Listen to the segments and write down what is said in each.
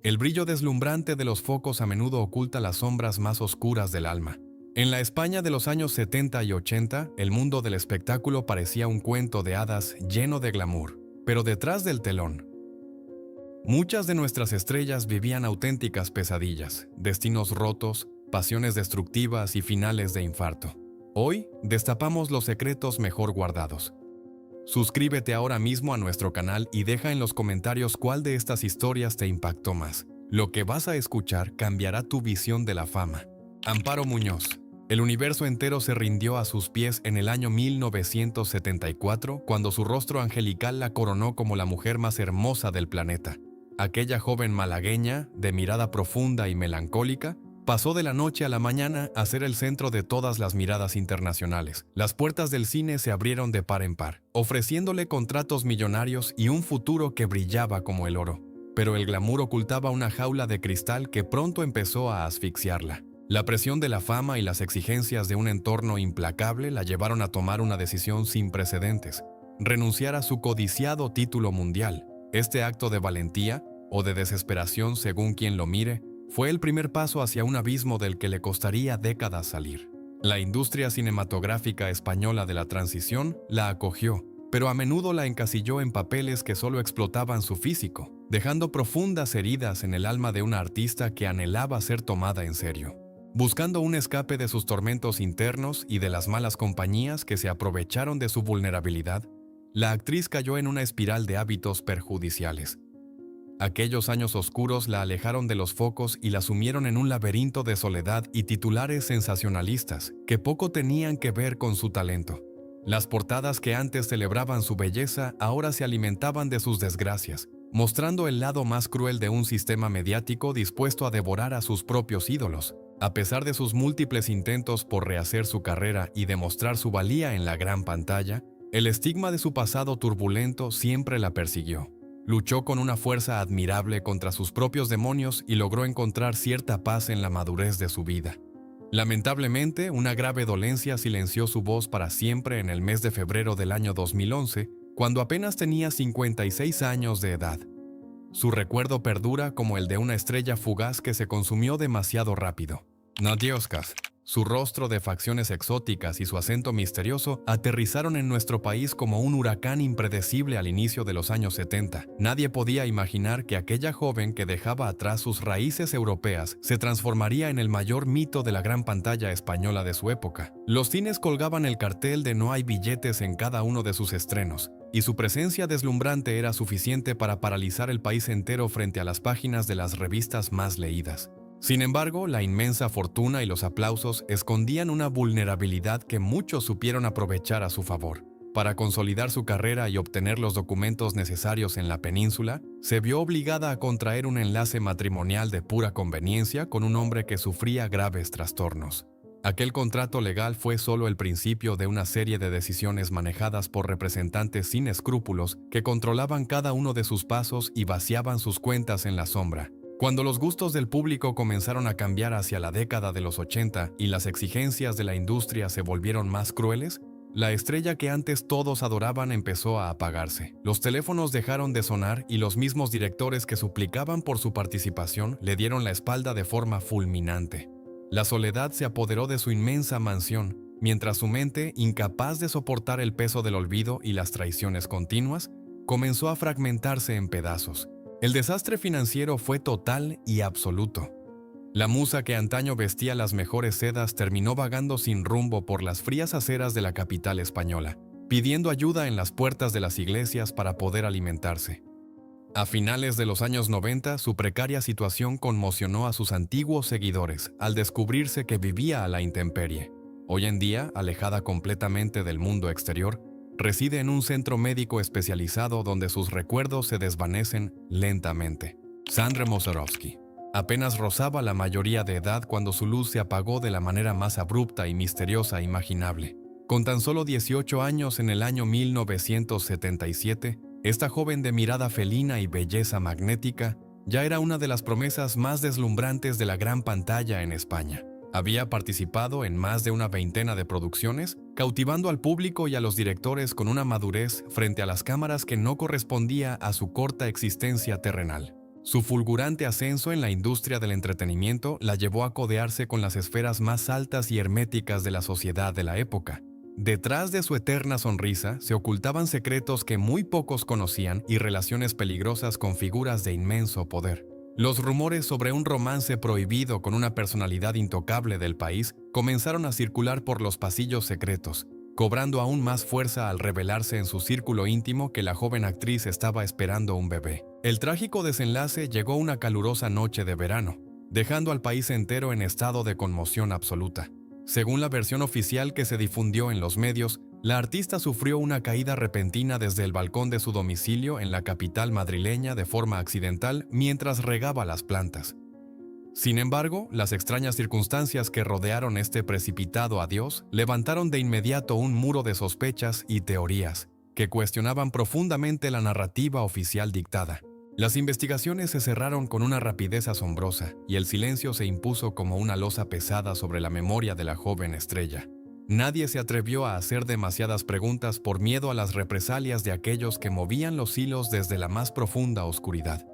El brillo deslumbrante de los focos a menudo oculta las sombras más oscuras del alma. En la España de los años 70 y 80, el mundo del espectáculo parecía un cuento de hadas lleno de glamour. Pero detrás del telón, muchas de nuestras estrellas vivían auténticas pesadillas, destinos rotos, pasiones destructivas y finales de infarto. Hoy, destapamos los secretos mejor guardados. Suscríbete ahora mismo a nuestro canal y deja en los comentarios cuál de estas historias te impactó más. Lo que vas a escuchar cambiará tu visión de la fama. Amparo Muñoz. El universo entero se rindió a sus pies en el año 1974, cuando su rostro angelical la coronó como la mujer más hermosa del planeta. Aquella joven malagueña, de mirada profunda y melancólica, pasó de la noche a la mañana a ser el centro de todas las miradas internacionales. Las puertas del cine se abrieron de par en par, ofreciéndole contratos millonarios y un futuro que brillaba como el oro. Pero el glamour ocultaba una jaula de cristal que pronto empezó a asfixiarla. La presión de la fama y las exigencias de un entorno implacable la llevaron a tomar una decisión sin precedentes: renunciar a su codiciado título mundial. Este acto de valentía, o de desesperación según quien lo mire, fue el primer paso hacia un abismo del que le costaría décadas salir. La industria cinematográfica española de la transición la acogió, pero a menudo la encasilló en papeles que solo explotaban su físico, dejando profundas heridas en el alma de una artista que anhelaba ser tomada en serio. Buscando un escape de sus tormentos internos y de las malas compañías que se aprovecharon de su vulnerabilidad, la actriz cayó en una espiral de hábitos perjudiciales. Aquellos años oscuros la alejaron de los focos y la sumieron en un laberinto de soledad y titulares sensacionalistas que poco tenían que ver con su talento. Las portadas que antes celebraban su belleza ahora se alimentaban de sus desgracias, mostrando el lado más cruel de un sistema mediático dispuesto a devorar a sus propios ídolos. A pesar de sus múltiples intentos por rehacer su carrera y demostrar su valía en la gran pantalla, el estigma de su pasado turbulento siempre la persiguió. Luchó con una fuerza admirable contra sus propios demonios y logró encontrar cierta paz en la madurez de su vida. Lamentablemente, una grave dolencia silenció su voz para siempre en el mes de febrero del año 2011, cuando apenas tenía 56 años de edad. Su recuerdo perdura como el de una estrella fugaz que se consumió demasiado rápido. Nadioskas. Su rostro de facciones exóticas y su acento misterioso aterrizaron en nuestro país como un huracán impredecible al inicio de los años 70. Nadie podía imaginar que aquella joven que dejaba atrás sus raíces europeas se transformaría en el mayor mito de la gran pantalla española de su época. Los cines colgaban el cartel de "no hay billetes" en cada uno de sus estrenos, y su presencia deslumbrante era suficiente para paralizar el país entero frente a las páginas de las revistas más leídas. Sin embargo, la inmensa fortuna y los aplausos escondían una vulnerabilidad que muchos supieron aprovechar a su favor. Para consolidar su carrera y obtener los documentos necesarios en la península, se vio obligada a contraer un enlace matrimonial de pura conveniencia con un hombre que sufría graves trastornos. Aquel contrato legal fue solo el principio de una serie de decisiones manejadas por representantes sin escrúpulos que controlaban cada uno de sus pasos y vaciaban sus cuentas en la sombra. Cuando los gustos del público comenzaron a cambiar hacia la década de los 80 y las exigencias de la industria se volvieron más crueles, la estrella que antes todos adoraban empezó a apagarse. Los teléfonos dejaron de sonar y los mismos directores que suplicaban por su participación le dieron la espalda de forma fulminante. La soledad se apoderó de su inmensa mansión, mientras su mente, incapaz de soportar el peso del olvido y las traiciones continuas, comenzó a fragmentarse en pedazos. El desastre financiero fue total y absoluto. La musa que antaño vestía las mejores sedas terminó vagando sin rumbo por las frías aceras de la capital española, pidiendo ayuda en las puertas de las iglesias para poder alimentarse. A finales de los años 90, su precaria situación conmocionó a sus antiguos seguidores al descubrirse que vivía a la intemperie. Hoy en día, alejada completamente del mundo exterior, reside en un centro médico especializado donde sus recuerdos se desvanecen lentamente. Sandra Moserowski. Apenas rozaba la mayoría de edad cuando su luz se apagó de la manera más abrupta y misteriosa imaginable. Con tan solo 18 años en el año 1977, esta joven de mirada felina y belleza magnética ya era una de las promesas más deslumbrantes de la gran pantalla en España. Había participado en más de una veintena de producciones, cautivando al público y a los directores con una madurez frente a las cámaras que no correspondía a su corta existencia terrenal. Su fulgurante ascenso en la industria del entretenimiento la llevó a codearse con las esferas más altas y herméticas de la sociedad de la época. Detrás de su eterna sonrisa se ocultaban secretos que muy pocos conocían y relaciones peligrosas con figuras de inmenso poder. Los rumores sobre un romance prohibido con una personalidad intocable del país comenzaron a circular por los pasillos secretos, cobrando aún más fuerza al revelarse en su círculo íntimo que la joven actriz estaba esperando un bebé. El trágico desenlace llegó una calurosa noche de verano, dejando al país entero en estado de conmoción absoluta. Según la versión oficial que se difundió en los medios, la artista sufrió una caída repentina desde el balcón de su domicilio en la capital madrileña de forma accidental mientras regaba las plantas. Sin embargo, las extrañas circunstancias que rodearon este precipitado adiós levantaron de inmediato un muro de sospechas y teorías que cuestionaban profundamente la narrativa oficial dictada. Las investigaciones se cerraron con una rapidez asombrosa y el silencio se impuso como una losa pesada sobre la memoria de la joven estrella. Nadie se atrevió a hacer demasiadas preguntas por miedo a las represalias de aquellos que movían los hilos desde la más profunda oscuridad.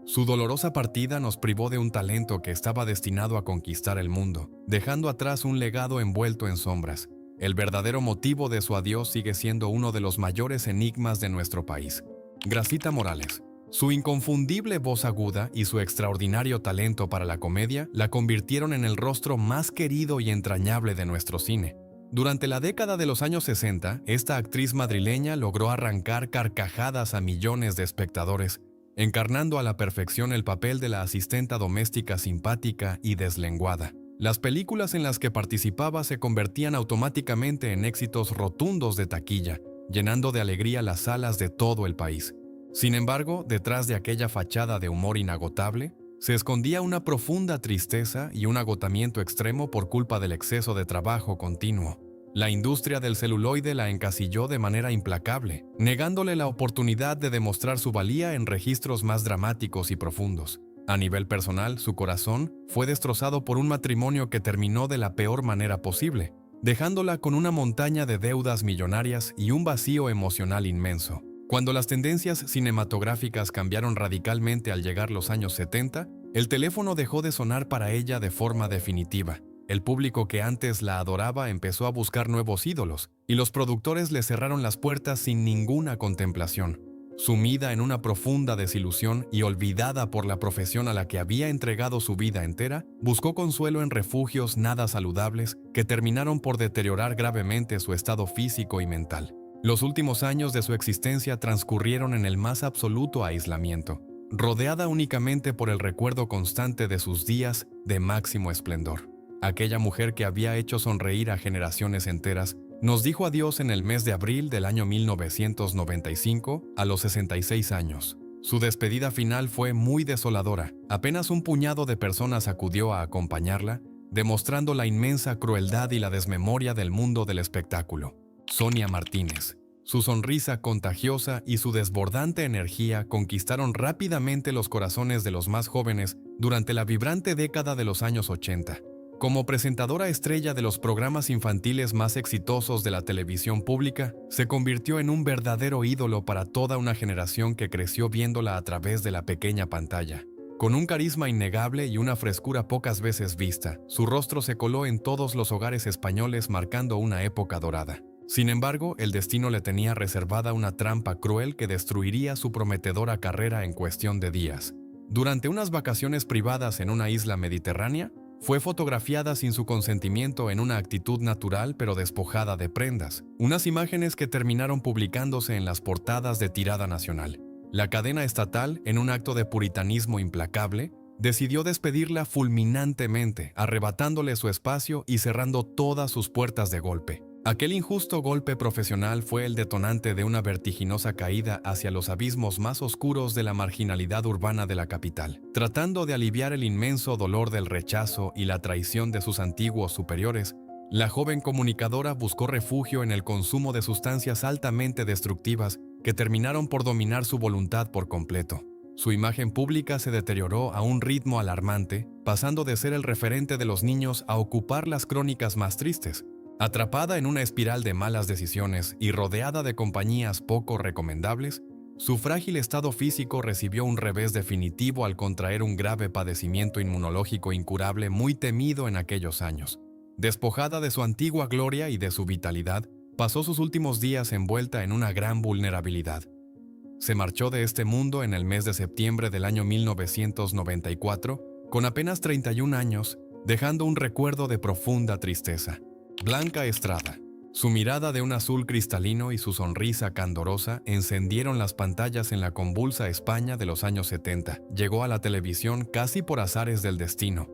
Su dolorosa partida nos privó de un talento que estaba destinado a conquistar el mundo, dejando atrás un legado envuelto en sombras. El verdadero motivo de su adiós sigue siendo uno de los mayores enigmas de nuestro país. Gracita Morales. Su inconfundible voz aguda y su extraordinario talento para la comedia la convirtieron en el rostro más querido y entrañable de nuestro cine. Durante la década de los años 60, esta actriz madrileña logró arrancar carcajadas a millones de espectadores, encarnando a la perfección el papel de la asistenta doméstica simpática y deslenguada. Las películas en las que participaba se convertían automáticamente en éxitos rotundos de taquilla, llenando de alegría las salas de todo el país. Sin embargo, detrás de aquella fachada de humor inagotable, se escondía una profunda tristeza y un agotamiento extremo por culpa del exceso de trabajo continuo. La industria del celuloide la encasilló de manera implacable, negándole la oportunidad de demostrar su valía en registros más dramáticos y profundos. A nivel personal, su corazón fue destrozado por un matrimonio que terminó de la peor manera posible, dejándola con una montaña de deudas millonarias y un vacío emocional inmenso. Cuando las tendencias cinematográficas cambiaron radicalmente al llegar los años 70, el teléfono dejó de sonar para ella de forma definitiva. El público que antes la adoraba empezó a buscar nuevos ídolos, y los productores le cerraron las puertas sin ninguna contemplación. Sumida en una profunda desilusión y olvidada por la profesión a la que había entregado su vida entera, buscó consuelo en refugios nada saludables que terminaron por deteriorar gravemente su estado físico y mental. Los últimos años de su existencia transcurrieron en el más absoluto aislamiento, rodeada únicamente por el recuerdo constante de sus días de máximo esplendor. Aquella mujer que había hecho sonreír a generaciones enteras nos dijo adiós en el mes de abril del año 1995 a los 66 años. Su despedida final fue muy desoladora. Apenas un puñado de personas acudió a acompañarla, demostrando la inmensa crueldad y la desmemoria del mundo del espectáculo. Sonia Martínez. Su sonrisa contagiosa y su desbordante energía conquistaron rápidamente los corazones de los más jóvenes durante la vibrante década de los años 80. Como presentadora estrella de los programas infantiles más exitosos de la televisión pública, se convirtió en un verdadero ídolo para toda una generación que creció viéndola a través de la pequeña pantalla. Con un carisma innegable y una frescura pocas veces vista, su rostro se coló en todos los hogares españoles marcando una época dorada. Sin embargo, el destino le tenía reservada una trampa cruel que destruiría su prometedora carrera en cuestión de días. Durante unas vacaciones privadas en una isla mediterránea, fue fotografiada sin su consentimiento en una actitud natural pero despojada de prendas, unas imágenes que terminaron publicándose en las portadas de tirada nacional. La cadena estatal, en un acto de puritanismo implacable, decidió despedirla fulminantemente, arrebatándole su espacio y cerrando todas sus puertas de golpe. Aquel injusto golpe profesional fue el detonante de una vertiginosa caída hacia los abismos más oscuros de la marginalidad urbana de la capital. Tratando de aliviar el inmenso dolor del rechazo y la traición de sus antiguos superiores, la joven comunicadora buscó refugio en el consumo de sustancias altamente destructivas que terminaron por dominar su voluntad por completo. Su imagen pública se deterioró a un ritmo alarmante, pasando de ser el referente de los niños a ocupar las crónicas más tristes. Atrapada en una espiral de malas decisiones y rodeada de compañías poco recomendables, Su frágil estado físico recibió un revés definitivo al contraer un grave padecimiento inmunológico incurable muy temido en aquellos años. Despojada de su antigua gloria y de su vitalidad, pasó sus últimos días envuelta en una gran vulnerabilidad. Se marchó de este mundo en el mes de septiembre del año 1994, con apenas 31 años, dejando un recuerdo de profunda tristeza. Blanca Estrada. Su mirada de un azul cristalino y su sonrisa candorosa encendieron las pantallas en la convulsa España de los años 70. Llegó a la televisión casi por azares del destino,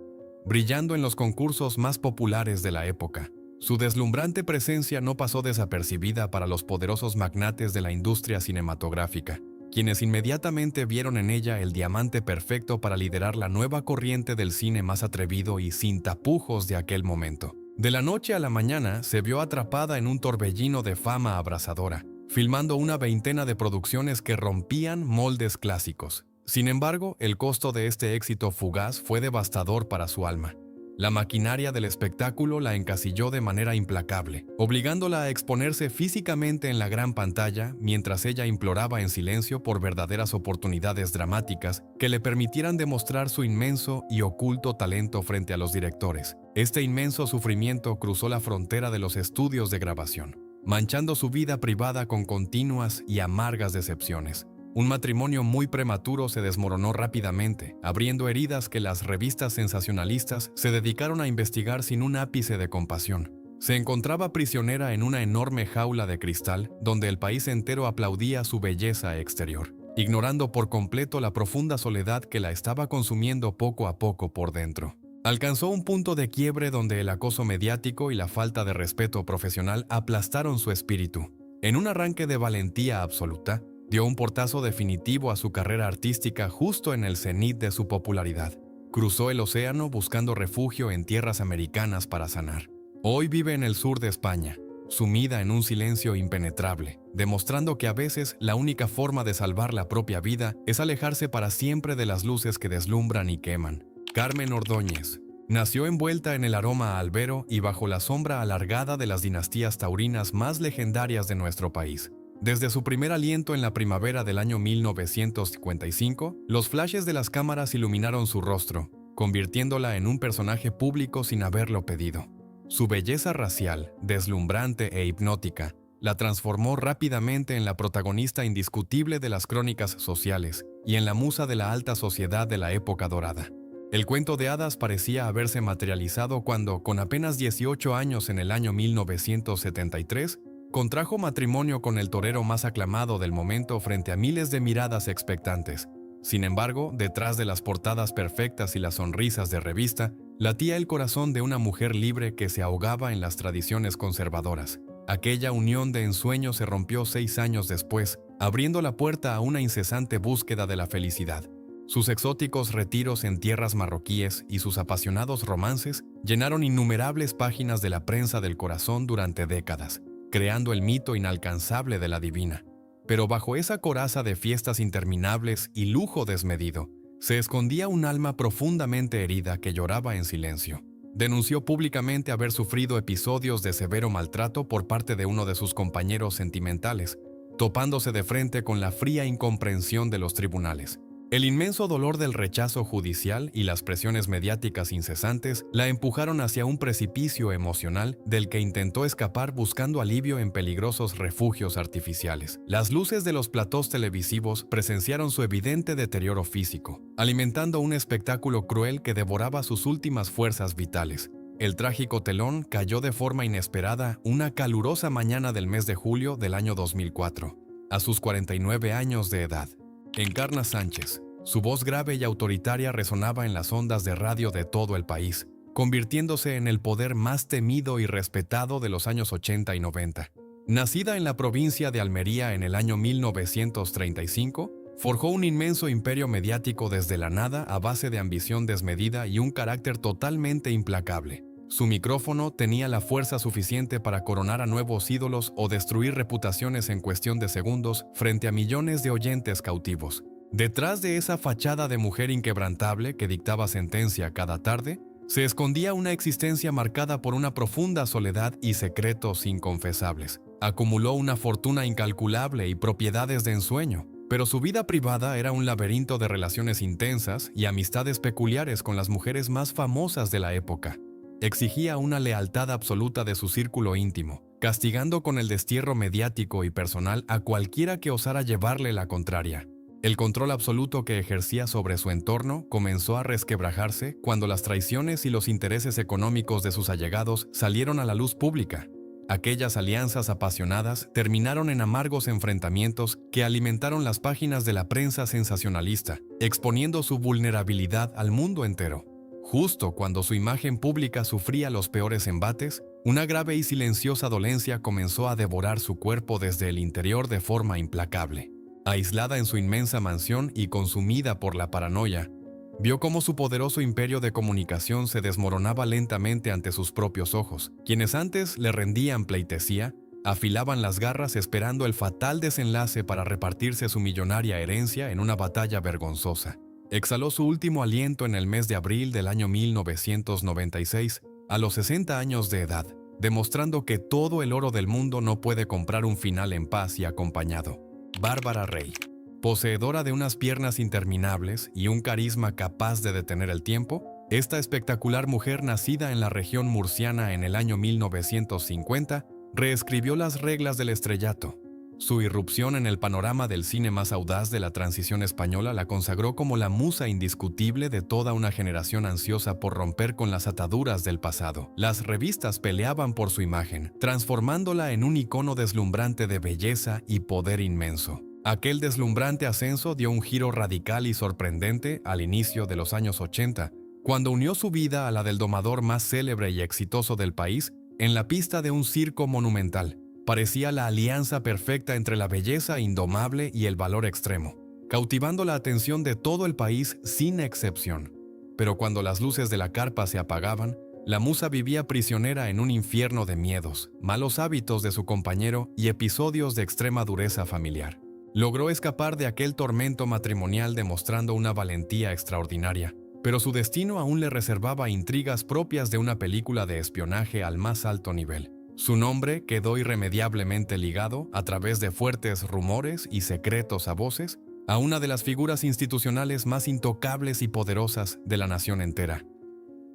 brillando en los concursos más populares de la época. Su deslumbrante presencia no pasó desapercibida para los poderosos magnates de la industria cinematográfica, quienes inmediatamente vieron en ella el diamante perfecto para liderar la nueva corriente del cine más atrevido y sin tapujos de aquel momento. De la noche a la mañana se vio atrapada en un torbellino de fama abrasadora, filmando una veintena de producciones que rompían moldes clásicos. Sin embargo, el costo de este éxito fugaz fue devastador para su alma. La maquinaria del espectáculo la encasilló de manera implacable, obligándola a exponerse físicamente en la gran pantalla mientras ella imploraba en silencio por verdaderas oportunidades dramáticas que le permitieran demostrar su inmenso y oculto talento frente a los directores. Este inmenso sufrimiento cruzó la frontera de los estudios de grabación, manchando su vida privada con continuas y amargas decepciones. Un matrimonio muy prematuro se desmoronó rápidamente, abriendo heridas que las revistas sensacionalistas se dedicaron a investigar sin un ápice de compasión. Se encontraba prisionera en una enorme jaula de cristal donde el país entero aplaudía su belleza exterior, ignorando por completo la profunda soledad que la estaba consumiendo poco a poco por dentro. Alcanzó un punto de quiebre donde el acoso mediático y la falta de respeto profesional aplastaron su espíritu. En un arranque de valentía absoluta, dio un portazo definitivo a su carrera artística justo en el cenit de su popularidad. Cruzó el océano buscando refugio en tierras americanas para sanar. Hoy vive en el sur de España, sumida en un silencio impenetrable, demostrando que a veces la única forma de salvar la propia vida es alejarse para siempre de las luces que deslumbran y queman. Carmen Ordóñez. Nació envuelta en el aroma a albero y bajo la sombra alargada de las dinastías taurinas más legendarias de nuestro país. Desde su primer aliento en la primavera del año 1955, los flashes de las cámaras iluminaron su rostro, convirtiéndola en un personaje público sin haberlo pedido. Su belleza racial, deslumbrante e hipnótica, la transformó rápidamente en la protagonista indiscutible de las crónicas sociales y en la musa de la alta sociedad de la época dorada. El cuento de hadas parecía haberse materializado cuando, con apenas 18 años en el año 1973, contrajo matrimonio con el torero más aclamado del momento frente a miles de miradas expectantes. Sin embargo, detrás de las portadas perfectas y las sonrisas de revista, latía el corazón de una mujer libre que se ahogaba en las tradiciones conservadoras. Aquella unión de ensueño se rompió 6 años después, abriendo la puerta a una incesante búsqueda de la felicidad. Sus exóticos retiros en tierras marroquíes y sus apasionados romances llenaron innumerables páginas de la prensa del corazón durante décadas, creando el mito inalcanzable de la divina. Pero bajo esa coraza de fiestas interminables y lujo desmedido, se escondía un alma profundamente herida que lloraba en silencio. Denunció públicamente haber sufrido episodios de severo maltrato por parte de uno de sus compañeros sentimentales, topándose de frente con la fría incomprensión de los tribunales. El inmenso dolor del rechazo judicial y las presiones mediáticas incesantes la empujaron hacia un precipicio emocional del que intentó escapar buscando alivio en peligrosos refugios artificiales. Las luces de los platós televisivos presenciaron su evidente deterioro físico, alimentando un espectáculo cruel que devoraba sus últimas fuerzas vitales. El trágico telón cayó de forma inesperada una calurosa mañana del mes de julio del año 2004, a sus 49 años de edad. Encarna Sánchez. Su voz grave y autoritaria resonaba en las ondas de radio de todo el país, convirtiéndose en el poder más temido y respetado de los años 80 y 90. Nacida en la provincia de Almería en el año 1935, forjó un inmenso imperio mediático desde la nada a base de ambición desmedida y un carácter totalmente implacable. Su micrófono tenía la fuerza suficiente para coronar a nuevos ídolos o destruir reputaciones en cuestión de segundos frente a millones de oyentes cautivos. Detrás de esa fachada de mujer inquebrantable que dictaba sentencia cada tarde, se escondía una existencia marcada por una profunda soledad y secretos inconfesables. Acumuló una fortuna incalculable y propiedades de ensueño, Pero su vida privada era un laberinto de relaciones intensas y amistades peculiares con las mujeres más famosas de la época. Exigía una lealtad absoluta de su círculo íntimo, castigando con el destierro mediático y personal a cualquiera que osara llevarle la contraria. El control absoluto que ejercía sobre su entorno comenzó a resquebrajarse cuando las traiciones y los intereses económicos de sus allegados salieron a la luz pública. Aquellas alianzas apasionadas terminaron en amargos enfrentamientos que alimentaron las páginas de la prensa sensacionalista, exponiendo su vulnerabilidad al mundo entero. Justo cuando su imagen pública sufría los peores embates, una grave y silenciosa dolencia comenzó a devorar su cuerpo desde el interior de forma implacable. Aislada en su inmensa mansión y consumida por la paranoia, vio cómo su poderoso imperio de comunicación se desmoronaba lentamente ante sus propios ojos. Quienes antes le rendían pleitesía, afilaban las garras esperando el fatal desenlace para repartirse su millonaria herencia en una batalla vergonzosa. Exhaló su último aliento en el mes de abril del año 1996, a los 60 años de edad, demostrando que todo el oro del mundo no puede comprar un final en paz y acompañado. Bárbara Rey. Poseedora de unas piernas interminables y un carisma capaz de detener el tiempo, esta espectacular mujer nacida en la región murciana en el año 1950 reescribió las reglas del estrellato. Su irrupción en el panorama del cine más audaz de la transición española la consagró como la musa indiscutible de toda una generación ansiosa por romper con las ataduras del pasado. Las revistas peleaban por su imagen, transformándola en un icono deslumbrante de belleza y poder inmenso. Aquel deslumbrante ascenso dio un giro radical y sorprendente al inicio de los años 80, cuando unió su vida a la del domador más célebre y exitoso del país en la pista de un circo monumental. Parecía la alianza perfecta entre la belleza indomable y el valor extremo, cautivando la atención de todo el país sin excepción. Pero cuando las luces de la carpa se apagaban, la musa vivía prisionera en un infierno de miedos, malos hábitos de su compañero y episodios de extrema dureza familiar. Logró escapar de aquel tormento matrimonial demostrando una valentía extraordinaria, pero su destino aún le reservaba intrigas propias de una película de espionaje al más alto nivel. Su nombre quedó irremediablemente ligado, a través de fuertes rumores y secretos a voces, a una de las figuras institucionales más intocables y poderosas de la nación entera.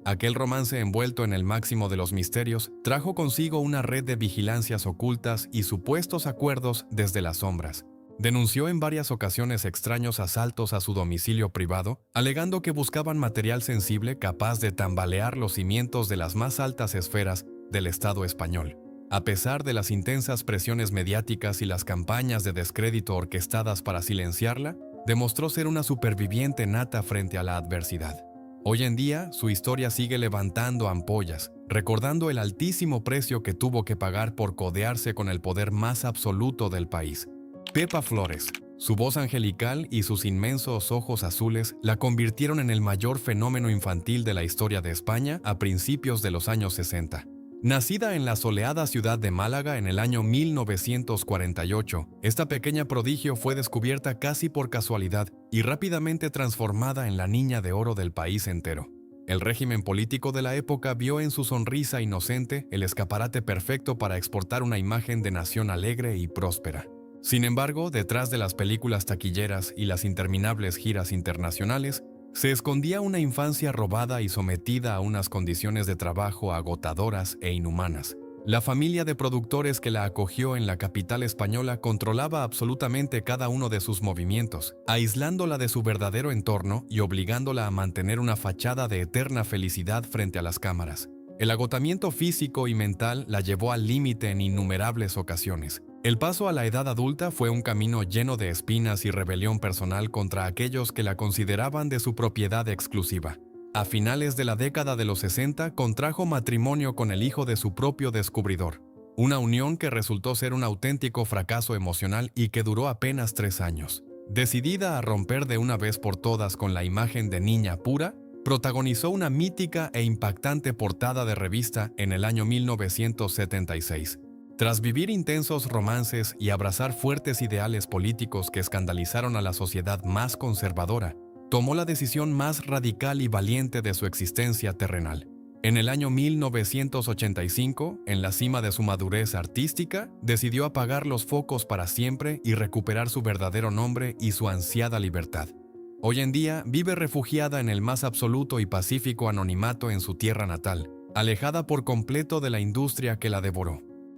Aquel romance envuelto en el máximo de los misterios trajo consigo una red de vigilancias ocultas y supuestos acuerdos desde las sombras. Denunció en varias ocasiones extraños asaltos a su domicilio privado, alegando que buscaban material sensible capaz de tambalear los cimientos de las más altas esferas del Estado español. A pesar de las intensas presiones mediáticas y las campañas de descrédito orquestadas para silenciarla, demostró ser una superviviente nata frente a la adversidad. Hoy en día, su historia sigue levantando ampollas, recordando el altísimo precio que tuvo que pagar por codearse con el poder más absoluto del país. Pepa Flores. Su voz angelical y sus inmensos ojos azules la convirtieron en el mayor fenómeno infantil de la historia de España a principios de los años 60. Nacida en la soleada ciudad de Málaga en el año 1948, esta pequeña prodigio fue descubierta casi por casualidad y rápidamente transformada en la niña de oro del país entero. El régimen político de la época vio en su sonrisa inocente el escaparate perfecto para exportar una imagen de nación alegre y próspera. Sin embargo, detrás de las películas taquilleras y las interminables giras internacionales, se escondía una infancia robada y sometida a unas condiciones de trabajo agotadoras e inhumanas. La familia de productores que la acogió en la capital española controlaba absolutamente cada uno de sus movimientos, aislándola de su verdadero entorno y obligándola a mantener una fachada de eterna felicidad frente a las cámaras. El agotamiento físico y mental la llevó al límite en innumerables ocasiones. El paso a la edad adulta fue un camino lleno de espinas y rebelión personal contra aquellos que la consideraban de su propiedad exclusiva. A finales de la década de los 60, contrajo matrimonio con el hijo de su propio descubridor, una unión que resultó ser un auténtico fracaso emocional y que duró apenas 3 años. Decidida a romper de una vez por todas con la imagen de niña pura, protagonizó una mítica e impactante portada de revista en el año 1976. Tras vivir intensos romances y abrazar fuertes ideales políticos que escandalizaron a la sociedad más conservadora, tomó la decisión más radical y valiente de su existencia terrenal: En el año 1985, en la cima de su madurez artística, decidió apagar los focos para siempre y recuperar su verdadero nombre y su ansiada libertad. Hoy en día vive refugiada en el más absoluto y pacífico anonimato en su tierra natal, alejada por completo de la industria que la devoró.